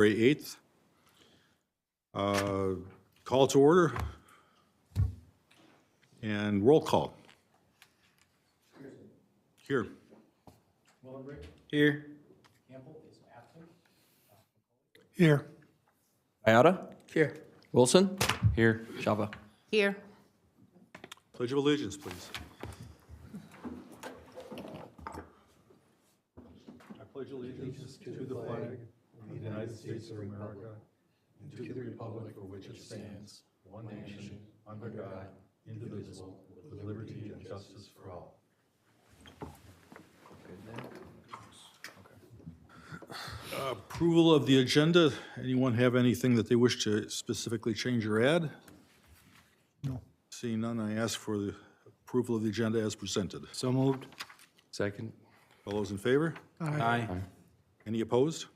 February 8th. Call to order and roll call. Here. Here. Here. Iata? Here. Wilson? Here. Java? Here. Pledge of allegiance, please. I pledge allegiance to the flag of the United States of America and to the republic for which it stands, one nation, under God, indivisible, with liberty and justice for all. Approval of the agenda. Anyone have anything that they wish to specifically change or add? No. Seeing none, I ask for the approval of the agenda as presented. So moved. Second. All those in favor? Aye. Any opposed?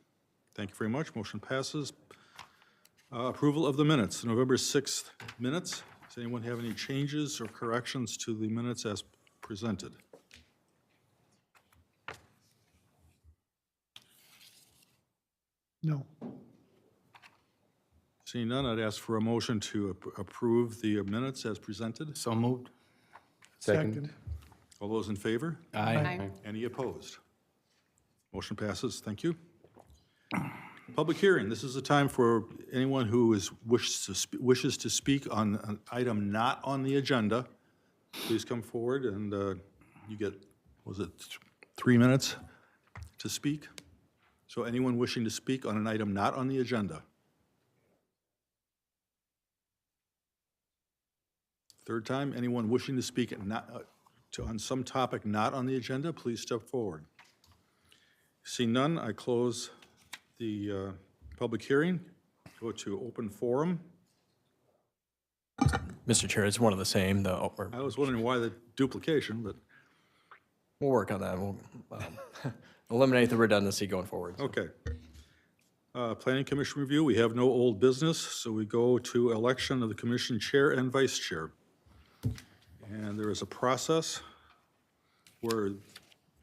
Thank you very much. Motion passes. Approval of the minutes, November 6th minutes. Does anyone have any changes or corrections to the minutes as presented? No. Seeing none, I'd ask for a motion to approve the minutes as presented. So moved. Second. All those in favor? Aye. Any opposed? Motion passes. Thank you. Public hearing. This is a time for anyone who wishes to speak on an item not on the agenda. Please come forward and you get, was it 3 minutes to speak? So anyone wishing to speak on an item not on the agenda. Third time, anyone wishing to speak on some topic not on the agenda, please step forward. See none, I close the public hearing. Go to open forum. Mr. Chair, it's one of the same, though. I was wondering why the duplication, but We'll work on that. We'll eliminate the redundancy going forward. okay. Planning Commission review, we have no old business, so we go to election of the commission chair and vice chair. And there is a process where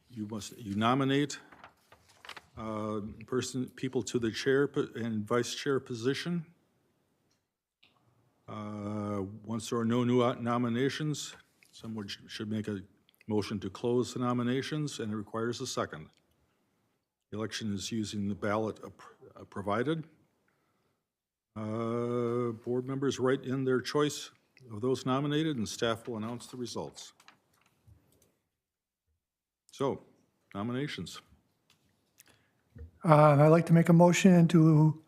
you nominate people to the chair and vice chair position. Once there are no new nominations, someone should make a motion to close the nominations, and it requires a second. The election is using the ballot provided. Board members write in their choice of those nominated, and staff will announce the results. So, nominations. I'd like to make a motion to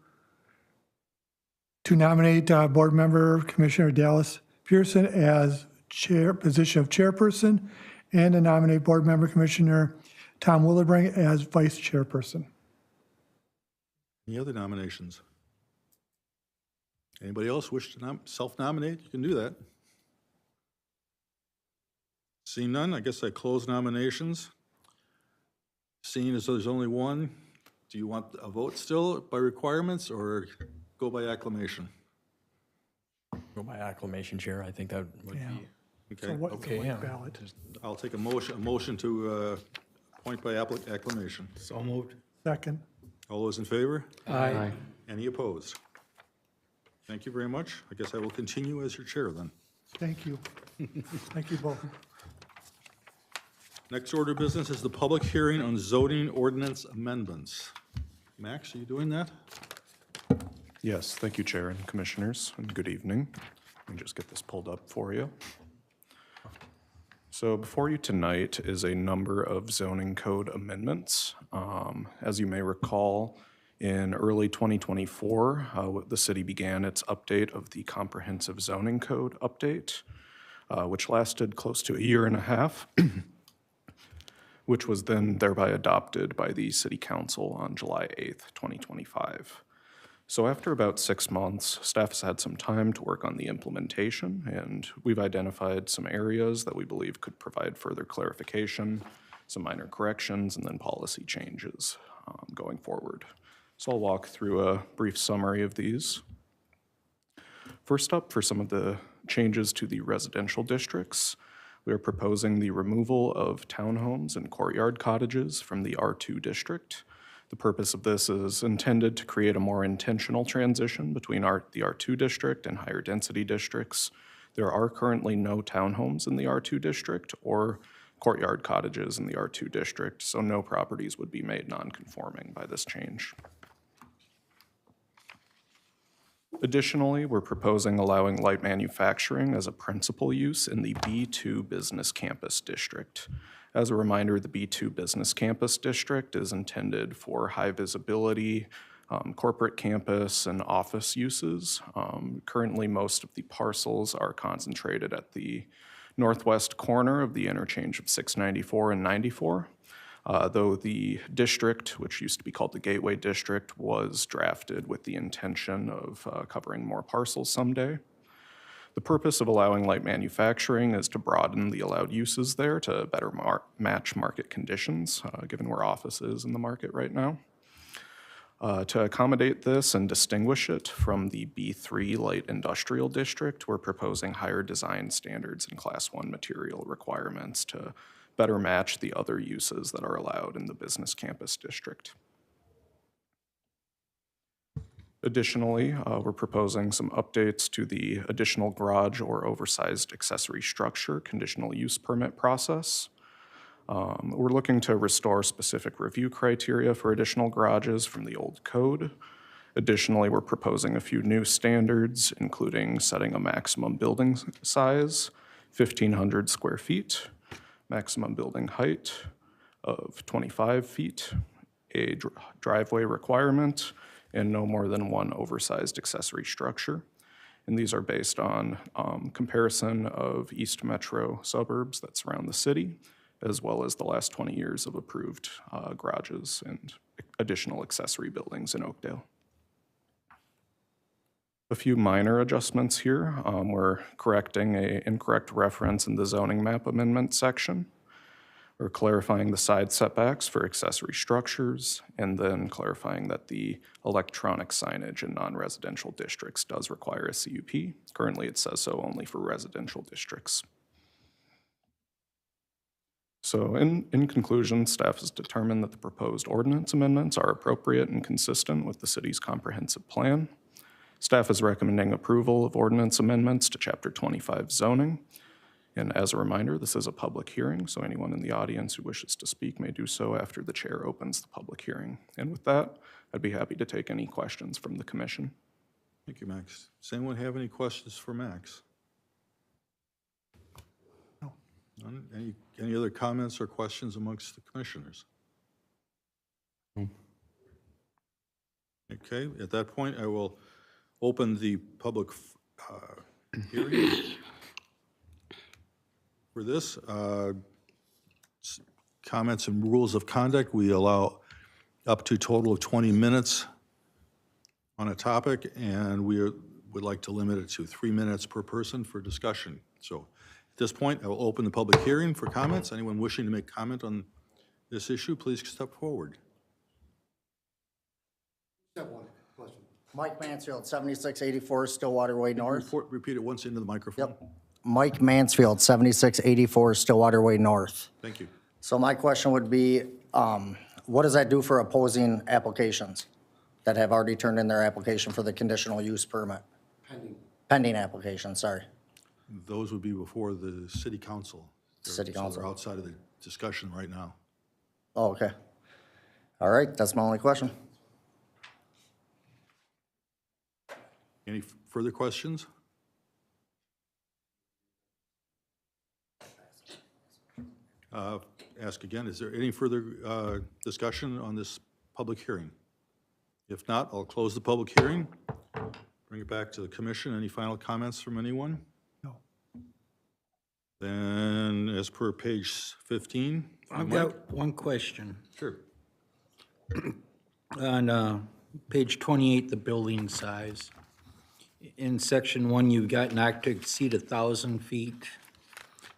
nominate Board Member Commissioner Dallas Pearson as position of chairperson, and to nominate Board Member Commissioner Tom Willebring as vice chairperson. Any other nominations? Anybody else wish to self-nominate? You can do that. Seeing none, I guess I close nominations. Seeing as there's only one, do you want a vote still by requirements or go by acclamation? Go by acclamation, Chair. I think that would Yeah. be. So Okay, what's the white ballot? I'll take a motion to appoint by acclamation. So moved. Second. All those in favor? Aye. Any opposed? Thank you very much. I guess I will continue as your chair then. Thank you. Thank you both. Next order of business is the public hearing on zoning ordinance amendments. Max, are you doing that? Yes, thank you, Chair and Commissioners, and good evening. Let me just get this pulled up for you. So before you tonight is a number of zoning code amendments. As you may recall, in early 2024, the city began its update of the comprehensive zoning code update, which lasted close to a year and a half, which was then thereby adopted by the City Council on July 8th, 2025. So after about 6 months, staff has had some time to work on the implementation, and we've identified some areas that we believe could provide further clarification, some minor corrections, and then policy changes going forward. So I'll walk through a brief summary of these. First up, for some of the changes to the residential districts, we are proposing the removal of townhomes and courtyard cottages from the R2 district. The purpose of this is intended to create a more intentional transition between the R2 district and higher density districts. There are currently no townhomes in the R2 district or courtyard cottages in the R2 district, so no properties would be made non-conforming by this change. Additionally, we're proposing allowing light manufacturing as a principal use in the B2 Business Campus District. As a reminder, the B2 Business Campus District is intended for high visibility, corporate campus and office uses. Currently, most of the parcels are concentrated at the northwest corner of the interchange of 694 and 94. Though the district, which used to be called the Gateway District, was drafted with the intention of covering more parcels someday. The purpose of allowing light manufacturing is to broaden the allowed uses there to better match market conditions, given where office is in the market right now. To accommodate this and distinguish it from the B3 Light Industrial District, we're proposing higher design standards and Class 1 material requirements to better match the other uses that are allowed in the Business Campus District. Additionally, we're proposing some updates to the additional garage or oversized accessory structure conditional use permit process. We're looking to restore specific review criteria for additional garages from the old code. Additionally, we're proposing a few new standards, including setting a maximum building size, 1,500 square feet, maximum building height of 25 feet, a driveway requirement, and no more than one oversized accessory structure. And these are based on comparison of East Metro suburbs that surround the city, as well as the last 20 years of approved garages and additional accessory buildings in Oakdale. A few minor adjustments here. We're correcting an incorrect reference in the zoning map amendment section. We're clarifying the side setbacks for accessory structures, and then clarifying that the electronic signage in non-residential districts does require a CUP. Currently, it says so only for residential districts. So in conclusion, staff has determined that the proposed ordinance amendments are appropriate and consistent with the city's comprehensive plan. Staff is recommending approval of ordinance amendments to Chapter 25 zoning. And as a reminder, this is a public hearing, so anyone in the audience who wishes to speak may do so after the chair opens the public hearing. And with that, I'd be happy to take any questions from the commission. Thank you, Max. Does anyone have any questions for Max? No. None? Any other comments or questions amongst the commissioners? No. Okay, at that point, I will open the public hearing for this. Comments and rules of conduct, we allow up to a total of 20 minutes on a topic, and we would like to limit it to 3 minutes per person for discussion. So at this point, I will open the public hearing for comments. Anyone wishing to make comment on this issue, please step forward. Mike Mansfield, 7684 Stillwater Way North. Repeat it once into the microphone. Yep. Mike Mansfield, 7684 Stillwater Way North. Thank you. So my question would be, what does that do for opposing applications that have already turned in their application for the conditional use permit? Pending application, sorry. Those would be before the city council. City So council. they're outside of the discussion right now. Oh, okay. All right, that's my only question. Any further questions? Ask again, is there any further discussion on this public hearing? If not, I'll close the public hearing, bring it back to the commission. Any final comments from anyone? No. Then, as per page 15. I've got one question. Sure. On page 28, the building size. In section 1, you've got not to exceed 1,000 feet.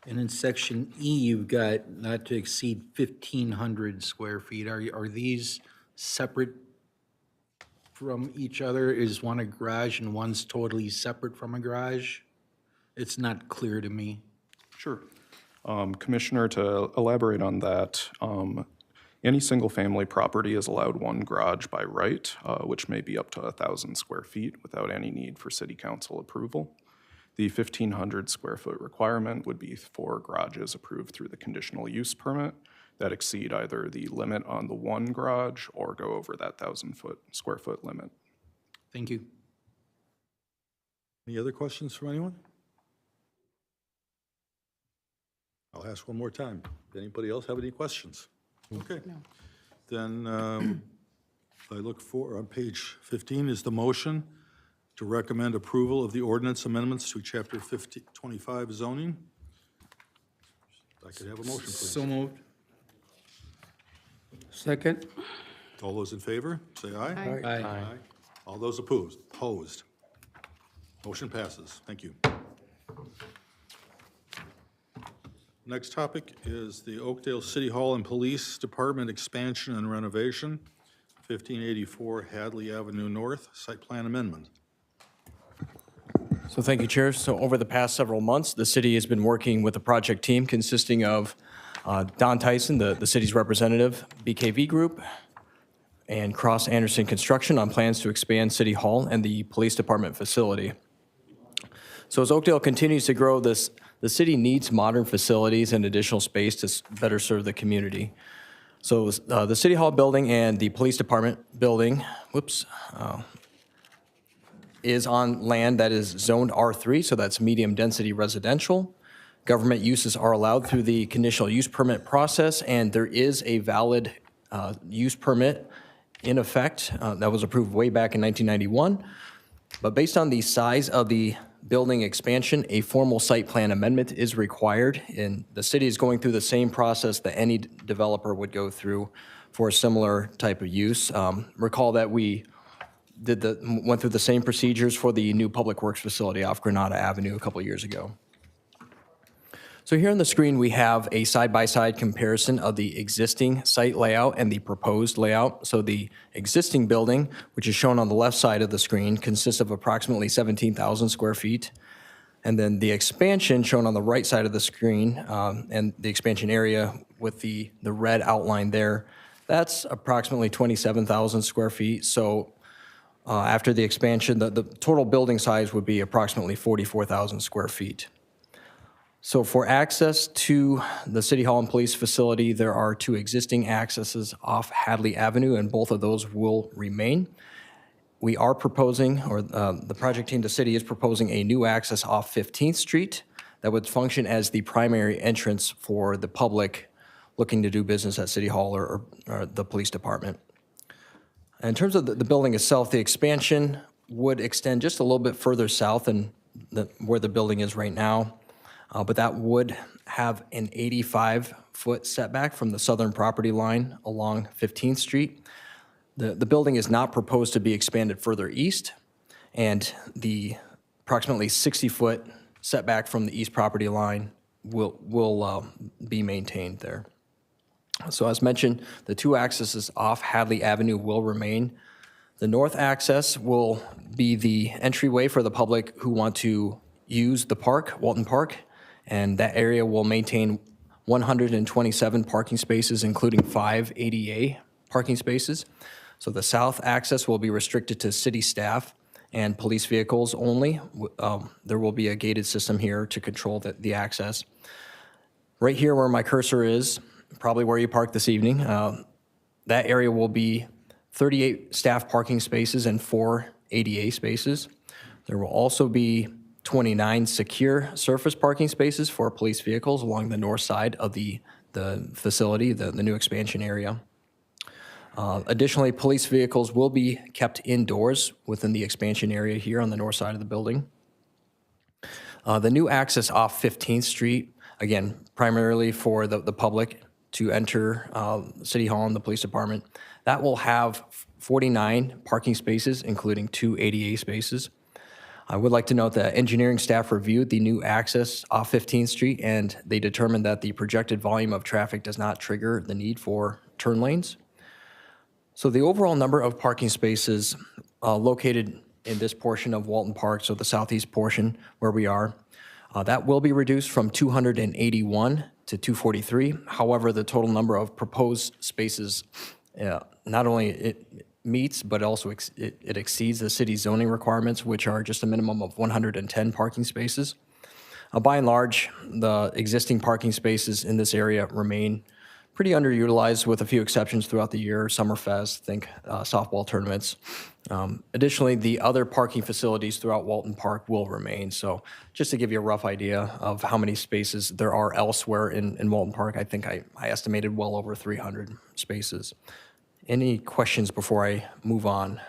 And in section E, you've got not to exceed 1,500 square feet. Are these separate from each other? Is one a garage and one's totally separate from a garage? It's not clear to me. Sure. Commissioner, to elaborate on that, Any single-family property is allowed one garage by right, which may be up to 1,000 square feet without any need for city council approval. The 1,500 square foot requirement would be for garages approved through the conditional use permit that exceed either the limit on the one garage or go over that 1,000 square foot limit. Thank you. Any other questions from anyone? I'll ask one more time. Does anybody else have any questions? Okay. Then I look for, on page 15 is the motion to recommend approval of the ordinance amendments to Chapter 25 zoning. If I could have a motion, please. So moved. Second? All those in favor, say aye. Aye. All those opposed? Motion passes. Thank you. Next topic is the Oakdale City Hall and Police Department expansion and renovation, 1584 Hadley Avenue North, site plan amendment. So thank you, Chair. So over the past several months, the city has been working with a project team consisting of Don Tyson, the city's representative, BKV Group, and Cross Anderson Construction on plans to expand City Hall and the Police Department facility. So as Oakdale continues to grow, the city needs modern facilities and additional space to better serve the community. So the City Hall building and the Police Department building, is on land that is zoned R3, so that's medium-density residential. Government uses are allowed through the conditional use permit process, and there is a valid use permit in effect that was approved way back in 1991. But based on the size of the building expansion, a formal site plan amendment is required, and the city is going through the same process that any developer would go through for a similar type of use. Recall that we went through the same procedures for the new Public Works facility off Granada Avenue a couple years ago. So here on the screen, we have a side-by-side comparison of the existing site layout and the proposed layout. So the existing building, which is shown on the left side of the screen, consists of approximately 17,000 square feet. And then the expansion shown on the right side of the screen, and the expansion area with the red outline there, that's approximately 27,000 square feet. So after the expansion, the total building size would be approximately 44,000 square feet. So for access to the City Hall and Police facility, there are two existing accesses off Hadley Avenue, and both of those will remain. We are proposing, or the project team, the city is proposing a new access off 15th Street that would function as the primary entrance for the public looking to do business at City Hall or the Police Department. In terms of the building itself, the expansion would extend just a little bit further south than where the building is right now. But that would have an 85-foot setback from the southern property line along 15th Street. The building is not proposed to be expanded further east, and the approximately 60-foot setback from the east property line will be maintained there. So as mentioned, the two accesses off Hadley Avenue will remain. The north access will be the entryway for the public who want to use the park, Walton Park, and that area will maintain 127 parking spaces, including 5 ADA parking spaces. So the south access will be restricted to city staff and police vehicles only. There will be a gated system here to control the access. Right here where my cursor is, probably where you parked this evening, that area will be 38 staff parking spaces and 4 ADA spaces. There will also be 29 secure surface parking spaces for police vehicles along the north side of the facility, the new expansion area. Additionally, police vehicles will be kept indoors within the expansion area here on the north side of the building. The new access off 15th Street, again, primarily for the public to enter City Hall and the Police Department, that will have 49 parking spaces, including 2 ADA spaces. I would like to note that engineering staff reviewed the new access off 15th Street, and they determined that the projected volume of traffic does not trigger the need for turn lanes. So the overall number of parking spaces located in this portion of Walton Park, so the southeast portion where we are, that will be reduced from 281 to 243. However, the total number of proposed spaces, not only it meets, but also it exceeds the city's zoning requirements, which are just a minimum of 110 parking spaces. By and large, the existing parking spaces in this area remain pretty underutilized with a few exceptions throughout the year, Summerfest, think softball tournaments. Additionally, the other parking facilities throughout Walton Park will remain. So just to give you a rough idea of how many spaces there are elsewhere in Walton Park, I think I estimated well over 300 spaces. Any questions before I move on?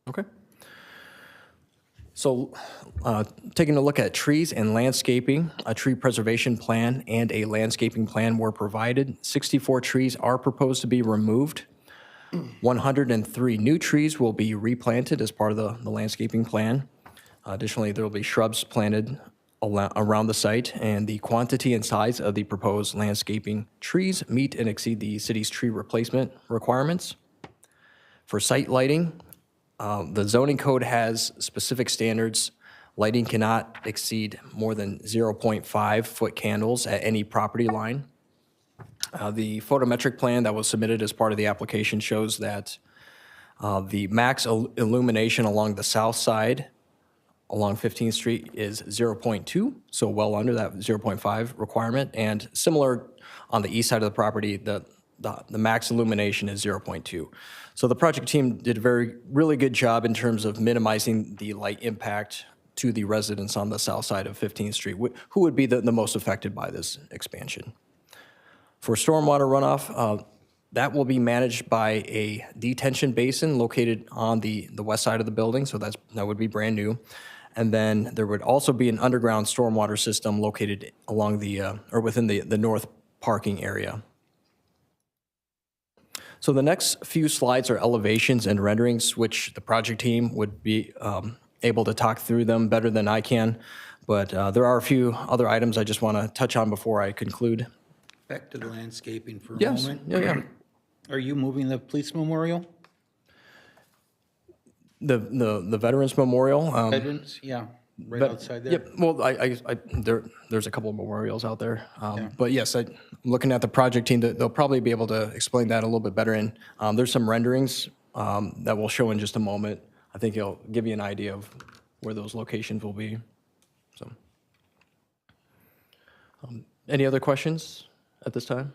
Okay. So taking a look at trees and landscaping, a tree preservation plan and a landscaping plan were provided. 64 trees are proposed to be removed. 103 new trees will be replanted as part of the landscaping plan. Additionally, there will be shrubs planted around the site, and the quantity and size of the proposed landscaping trees meet and exceed the city's tree replacement requirements. For site lighting, the zoning code has specific standards. Lighting cannot exceed more than 0.5 foot candles at any property line. The photometric plan that was submitted as part of the application shows that the max illumination along the south side along 15th Street is 0.2, so well under that 0.5 requirement. And similar on the east side of the property, the max illumination is 0.2. So the project team did a really good job in terms of minimizing the light impact to the residents on the south side of 15th Street, who would be the most affected by this expansion. For stormwater runoff, that will be managed by a detention basin located on the west side of the building, so that would be brand new. And then there would also be an underground stormwater system located along or within the north parking area. So the next few slides are elevations and renderings, which the project team would be able to talk through them better than I can. But there are a few other items I just want to touch on before I conclude. Back to the landscaping for a Yes, moment. yeah. Are you moving the police memorial? The Veterans Memorial. Veterans, yeah, right outside there. Yep, well, there's a couple of memorials out there. But yes, I'm looking at the project team, they'll probably be able to explain that a little bit better. And there's some renderings that we'll show in just a moment. I think it'll give you an idea of where those locations will be. So, any other questions at this time?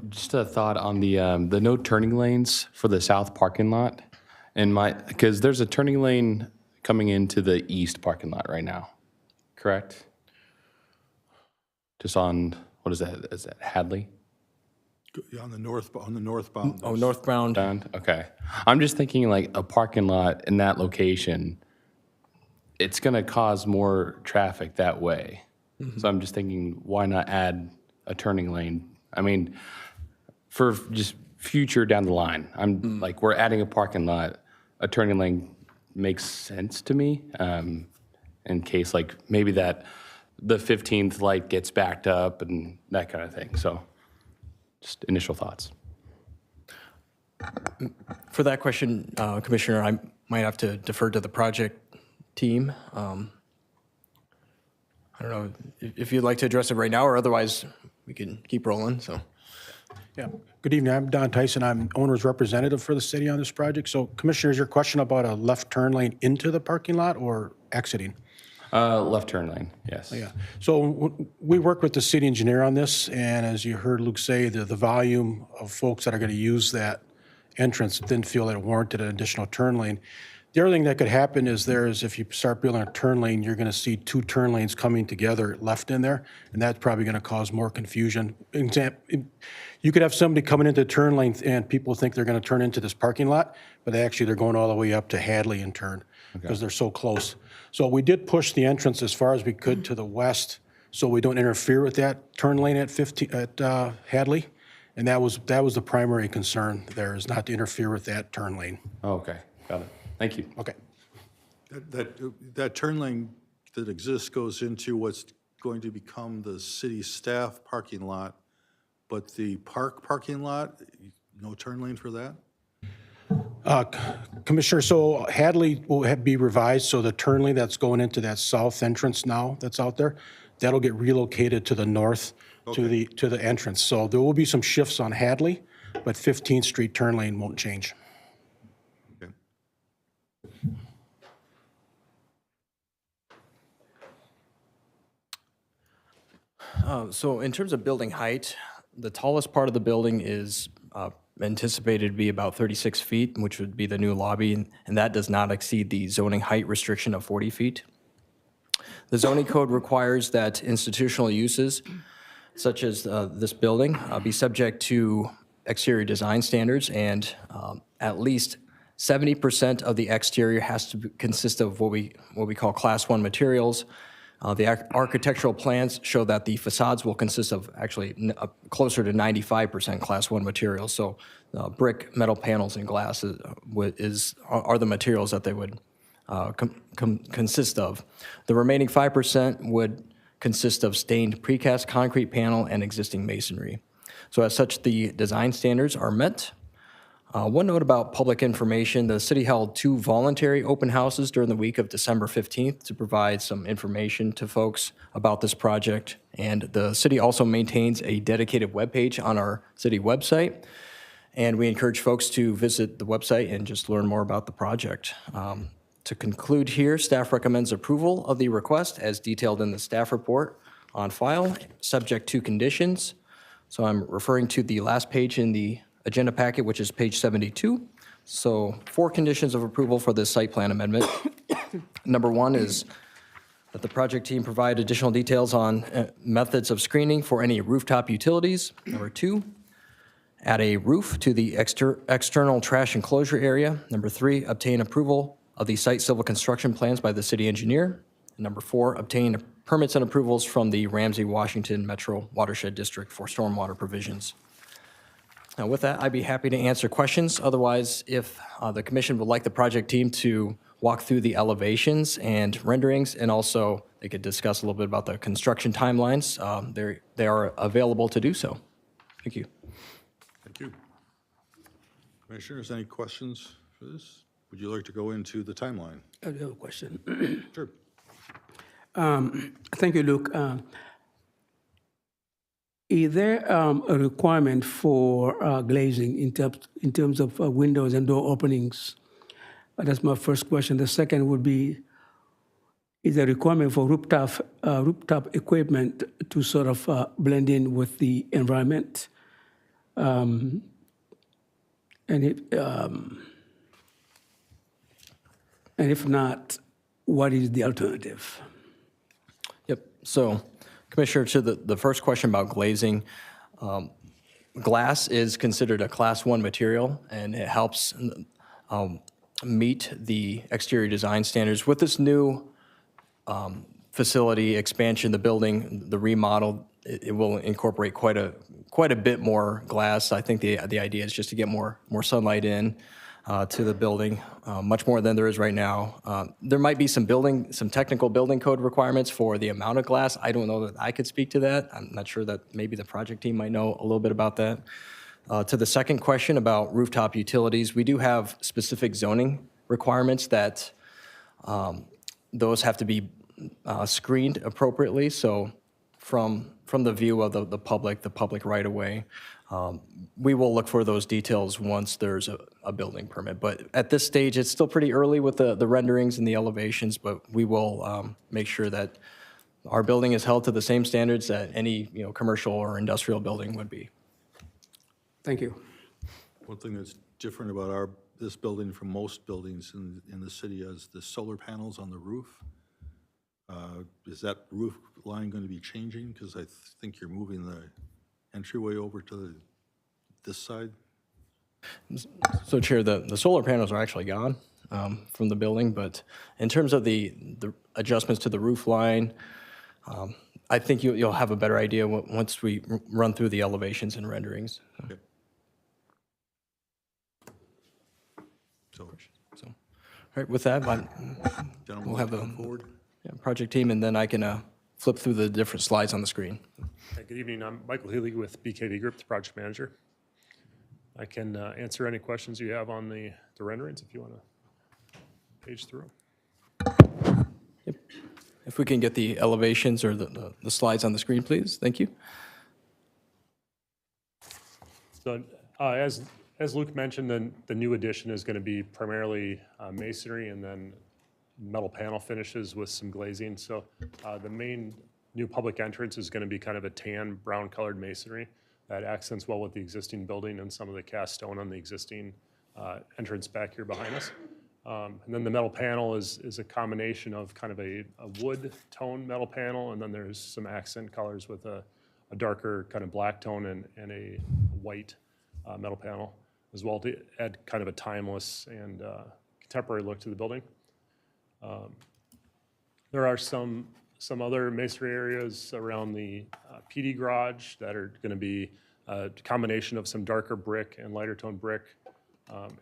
Just a thought on the no turning lanes for the south parking lot. Because there's a turning lane coming into the east parking lot right now, correct? Just on, what is that? Is that Hadley? On the northbound. Oh, northbound. Okay. I'm just thinking like a parking lot in that location, it's going to cause more traffic that way. So I'm just thinking, why not add a turning lane? I mean, for just future down the line, I'm like, we're adding a parking lot, a turning lane makes sense to me in case like maybe that the 15th light gets backed up and that kind of thing. So just initial thoughts. For that question, Commissioner, I might have to defer to the project team. I don't know if you'd like to address it right now, or otherwise we can keep rolling, so. Yeah. Good evening. I'm Don Tyson. I'm owner's representative for the city on this project. So Commissioner, is your question about a left turn lane into the parking lot or exiting? Left turn lane, yes. Yeah. So we work with the city engineer on this, and as you heard Luke say, the volume of folks that are going to use that entrance didn't feel that it warranted an additional turn lane. The other thing that could happen is if you start building a turn lane, you're going to see two turn lanes coming together left in there, and that's probably going to cause more confusion. You could have somebody coming into the turn lane and people think they're going to turn into this parking lot, but actually they're going all the way up to Hadley and turn because they're so close. So we did push the entrance as far as we could to the west so we don't interfere with that turn lane at Hadley. And that was the primary concern there, is not to interfere with that turn lane. Oh, okay, got it. Thank you. Okay. That turn lane that exists goes into what's going to become the city staff parking lot, but the parking lot, no turn lane for that? Commissioner, so Hadley will be revised, so the turn lane that's going into that south entrance now that's out there, that'll get relocated to the north to the entrance. So there will be some shifts on Hadley, but 15th Street turn lane won't change. Okay. So in terms of building height, the tallest part of the building is anticipated to be about 36 feet, which would be the new lobby, and that does not exceed the zoning height restriction of 40 feet. The zoning code requires that institutional uses, such as this building, be subject to exterior design standards, and at least 70% of the exterior has to consist of what we call Class 1 materials. The architectural plans show that the facades will consist of actually closer to 95% Class 1 materials. So brick, metal panels, and glass are the materials that they would consist of. The remaining 5% would consist of stained precast concrete panel and existing masonry. So as such, the design standards are met. One note about public information, the city held 2 voluntary open houses during the week of December 15th to provide some information to folks about this project. And the city also maintains a dedicated webpage on our city website. And we encourage folks to visit the website and just learn more about the project. To conclude here, staff recommends approval of the request as detailed in the staff report on file, subject to conditions. So I'm referring to the last page in the agenda packet, which is page 72. So 4 conditions of approval for this site plan amendment. Number 1 is that the project team provide additional details on methods of screening for any rooftop utilities. Number 2, add a roof to the external trash enclosure area. Number 3, obtain approval of the site civil construction plans by the city engineer. And number 4, obtain permits and approvals from the Ramsey, Washington Metro Watershed District for stormwater provisions. Now, with that, I'd be happy to answer questions. Otherwise, if the commission would like the project team to walk through the elevations and renderings, and also they could discuss a little bit about the construction timelines, they are available to do so. Thank you. Thank you. Commissioners, any questions for this? Would you like to go into the timeline? I have a question. Sure. Thank you, Luke. Is there a requirement for glazing in terms of windows and door openings? That's my first question. The second would be, is there a requirement for rooftop equipment to sort of blend in with the environment? And if not, what is the alternative? Yep. So, Commissioner, to the first question about glazing, glass is considered a Class 1 material, and it helps meet the exterior design standards. With this new facility expansion, the building, the remodel, it will incorporate quite a bit more glass. I think the idea is just to get more sunlight in to the building, much more than there is right now. There might be some technical building code requirements for the amount of glass. I don't know that I could speak to that. I'm not sure that maybe the project team might know a little bit about that. To the second question about rooftop utilities, we do have specific zoning requirements that those have to be screened appropriately. So from the view of the public right of way, we will look for those details once there's a building permit. But at this stage, it's still pretty early with the renderings and the elevations, but we will make sure that our building is held to the same standards that any commercial or industrial building would be. Thank you. One thing that's different about this building from most buildings in the city is the solar panels on the roof. Is that roof line going to be changing? Because I think you're moving the entryway over to this side. So, Chair, the solar panels are actually gone from the building, but in terms of the adjustments to the roof line, I think you'll have a better idea once we run through the elevations and renderings. Okay. So, All right, with that, gentlemen, we'll have the come forward. project team, and then I can flip through the different slides on the screen. Good evening. I'm Michael Healy with BKV Group, the project manager. I can answer any questions you have on the renderings if you want to page through. If we can get the elevations or the slides on the screen, please. Thank you. So as Luke mentioned, the new addition is going to be primarily masonry and then metal panel finishes with some glazing. So the main new public entrance is going to be kind of a tan brown colored masonry that accents well with the existing building and some of the cast stone on the existing entrance back here behind us. And then the metal panel is a combination of kind of a wood tone metal panel, and then there's some accent colors with a darker kind of black tone and a white metal panel as well to add kind of a timeless and contemporary look to the building. There are some other masonry areas around the PD garage that are going to be a combination of some darker brick and lighter tone brick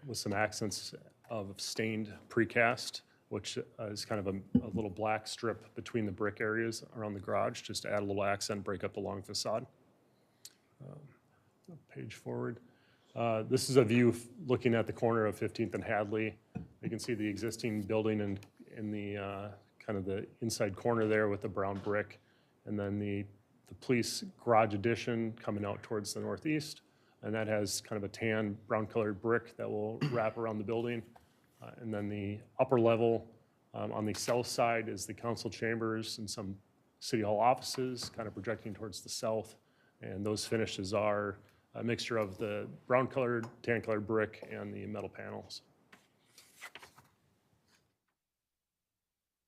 with some accents of stained precast, which is kind of a little black strip between the brick areas around the garage, just to add a little accent, break up the long facade. Page forward. This is a view looking at the corner of 15th and Hadley. You can see the existing building in the kind of the inside corner there with the brown brick, and then the police garage addition coming out towards the northeast, and that has kind of a tan brown colored brick that will wrap around the building. And then the upper level on the south side is the council chambers and some city hall offices kind of projecting towards the south, and those finishes are a mixture of the brown colored, tan colored brick and the metal panels.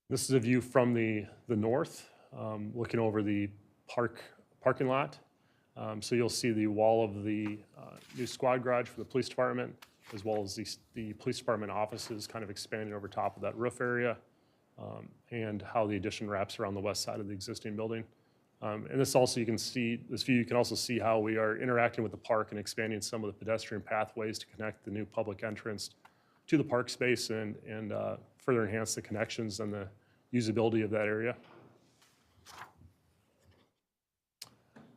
This is a view from the north, looking over the parking lot. So you'll see the wall of the new squad garage for the police department, as well as the police department offices kind of expanding over top of that roof area, and how the addition wraps around the west side of the existing building. And this also, you can see, this view, you can also see how we are interacting with the park and expanding some of the pedestrian pathways to connect the new public entrance to the park space and further enhance the connections and the usability of that area.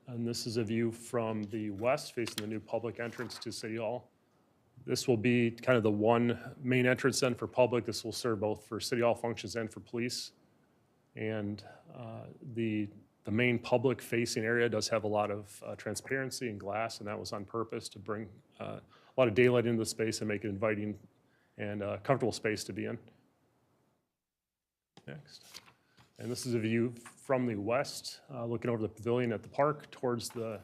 And this is a view from the west facing the new public entrance to City Hall. This will be kind of the one main entrance then for public. This will serve both for City Hall functions and for police. And the main public facing area does have a lot of transparency and glass, and that was on purpose to bring a lot of daylight into the space and make it inviting and comfortable space to be in. Next. And this is a view from the west, looking over the pavilion at the park towards the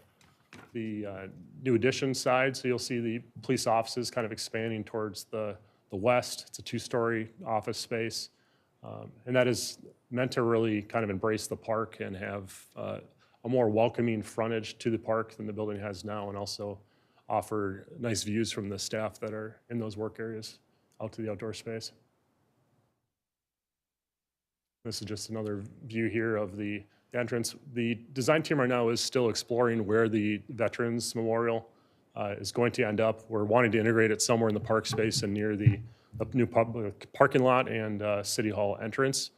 new addition side. So you'll see the police offices kind of expanding towards the west. It's a two-story office space. And that is meant to really kind of embrace the park and have a more welcoming frontage to the park than the building has now, and also offer nice views from the staff that are in those work areas out to the outdoor space. This is just another view here of the entrance. The design team right now is still exploring where the Veterans Memorial is going to end up. We're wanting to integrate it somewhere in the park space and near the new public parking lot and City Hall entrance.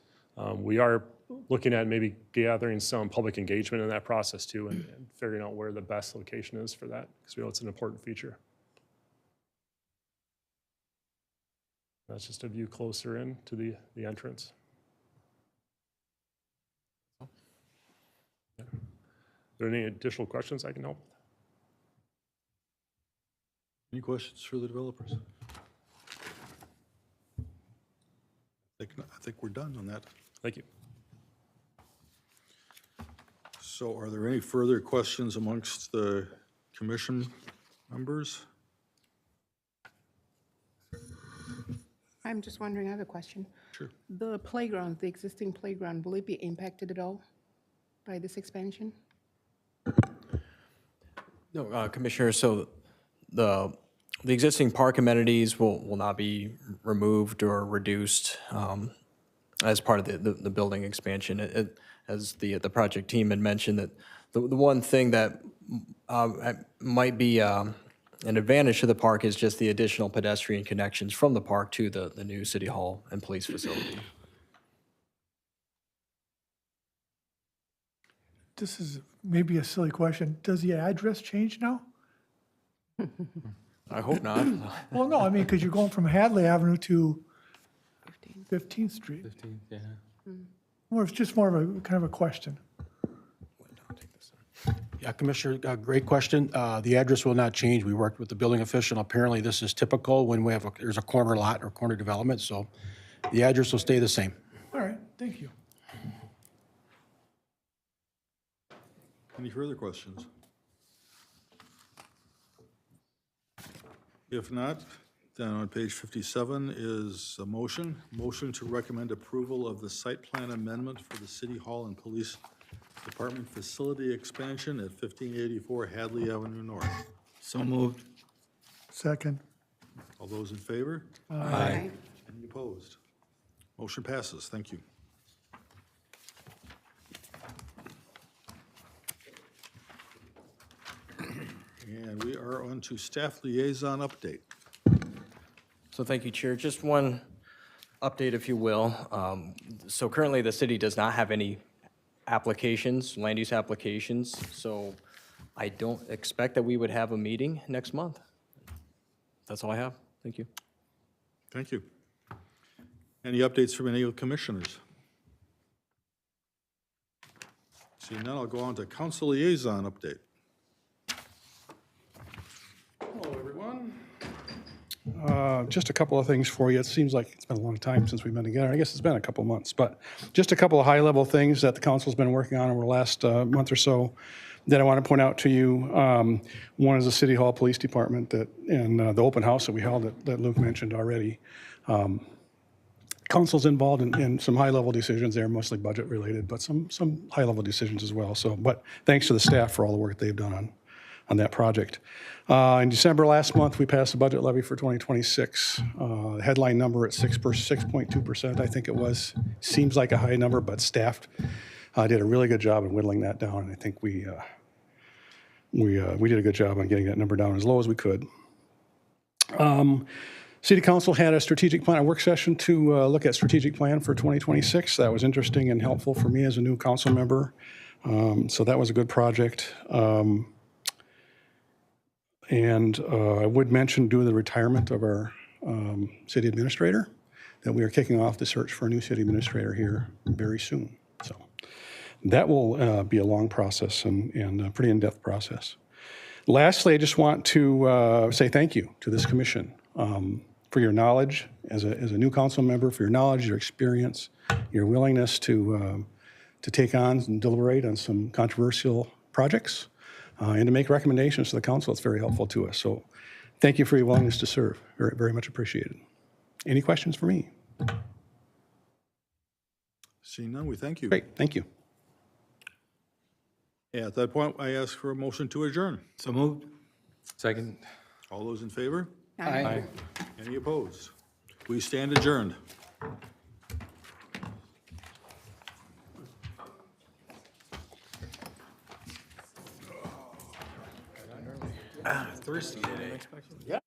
We are looking at maybe gathering some public engagement in that process too, and figuring out where the best location is for that, because we know it's an important feature. That's just a view closer in to the entrance. Are there any additional questions I can help with? Any questions for the developers? I think we're done on that. Thank you. So are there any further questions amongst the commission members? I'm just wondering, I have a question. Sure. The playground, the existing playground, will it be impacted at all by this expansion? No, Commissioner, so the existing park amenities will not be removed or reduced as part of the building expansion. As the project team had mentioned, that the one thing that might be an advantage to the park is just the additional pedestrian connections from the park to the new City Hall and police facility. This is maybe a silly question. Does the address change now? I hope not. Well, no, I mean, because you're going from Hadley Avenue to 15th Street. Yeah. Or it's just more of a, kind of a question. Yeah, Commissioner, great question. The address will not change. We worked with the building official. Apparently, this is typical when we have, there's a corner lot or corner development, so the address will stay the same. All right, thank you. Any further questions? If not, then on page 57 is a motion to recommend approval of the site plan amendment for the City Hall and Police Department facility expansion at 1584 Hadley Avenue North. So moved. Second. All those in favor? Aye. Any opposed? Motion passes. Thank you. And we are on to staff liaison update. So thank you, Chair. Just one update, if you will. So currently, the city does not have any applications, land use applications, so I don't expect that we would have a meeting next month. That's all I have. Thank you. Thank you. Any updates from any of the commissioners? Seeing none, I'll go on to council liaison update. Hello, everyone. Just a couple of things for you. It seems like it's been a long time since we've been together. I guess it's been a couple months, but just a couple of high-level things that the council's been working on over the last month or so that I want to point out to you. One is the City Hall Police Department and the open house that we held that Luke mentioned already. Council's involved in some high-level decisions there, mostly budget-related, but some high-level decisions as well. So, but thanks to the staff for all the work they've done on that project. In December last month, we passed the budget levy for 2026. Headline number at 6.2%, I think it was. Seems like a high number, but staff did a really good job of whittling that down, and I think we did a good job on getting that number down as low as we could. City Council had a strategic plan, a work session to look at strategic plan for 2026. That was interesting and helpful for me as a new council member. So that was a good project. And I would mention, due to the retirement of our city administrator, that we are kicking off the search for a new city administrator here very soon. So that will be a long process and a pretty in-depth process. Lastly, I just want to say thank you to this commission for your knowledge as a new council member, for your knowledge, your experience, your willingness to take on and deliberate on some controversial projects. And to make recommendations to the council. It's very helpful to us. So thank you for your willingness to serve. Very, very much appreciated. Any questions for me? Seeing none, we thank you. Great, thank you. At that point, I ask for a motion to adjourn. So moved. Second. All those in favor? Aye. Any opposed? We stand adjourned. Thirsty today.